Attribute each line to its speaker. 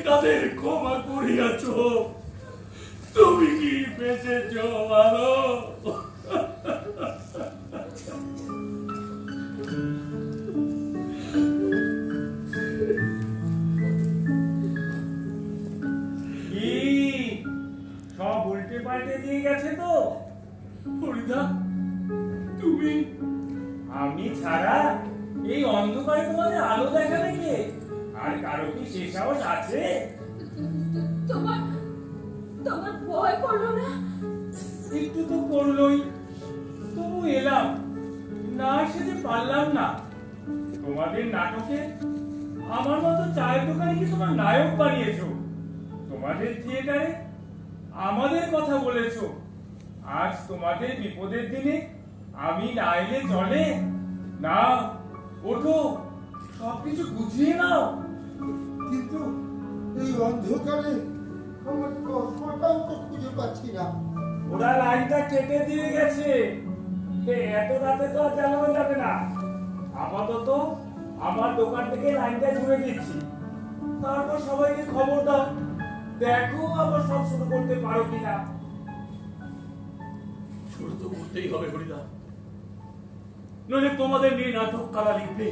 Speaker 1: তাদের ক্ষমা করিয়াছ। তুমি কি বেঁচেছ ভালো?
Speaker 2: সব উল্টে পাল্টে দিয়ে গেছে তো
Speaker 1: হরিদা, তুমি?
Speaker 2: আমি ছাড়া এই অন্ধকারে তোমাদের আলো দেখাবে কে? আর কারো কি সে সাহস আছে?
Speaker 3: তোমার ভয় করলো না?
Speaker 2: একটু তো করলোই, তবু এলাম, না এসে যে পারলাম না। তোমাদের নাটকে আমার মতো চায়ের দোকানে কি তোমার নায়ক বানিয়েছো? তোমাদের থিয়েটারে আমাদের কথা বলেছো। আজ তোমাদের বিপদের দিনে আমি না এলে চলে না? ওঠো, সবকিছু গুছিয়ে নাও।
Speaker 4: কিন্তু এই অন্ধকারে আমার কর্মটাও তো খুঁজে পাচ্ছি না।
Speaker 2: ওরা লাইনটা কেটে দিয়ে গেছে, এত রাতে তো আর চালানো যাবে না। আপাতত আমার দোকান থেকে লাইনটা জুড়ে দিচ্ছি, তারপর সবাইকে খবর দাও, দেখো আবার সব শুরু করতে পারো কিনা।
Speaker 1: শুরু তো করতেই হবে হরিদা, নইলে তোমাদের নিয়ে নাটক কারা লিখবে?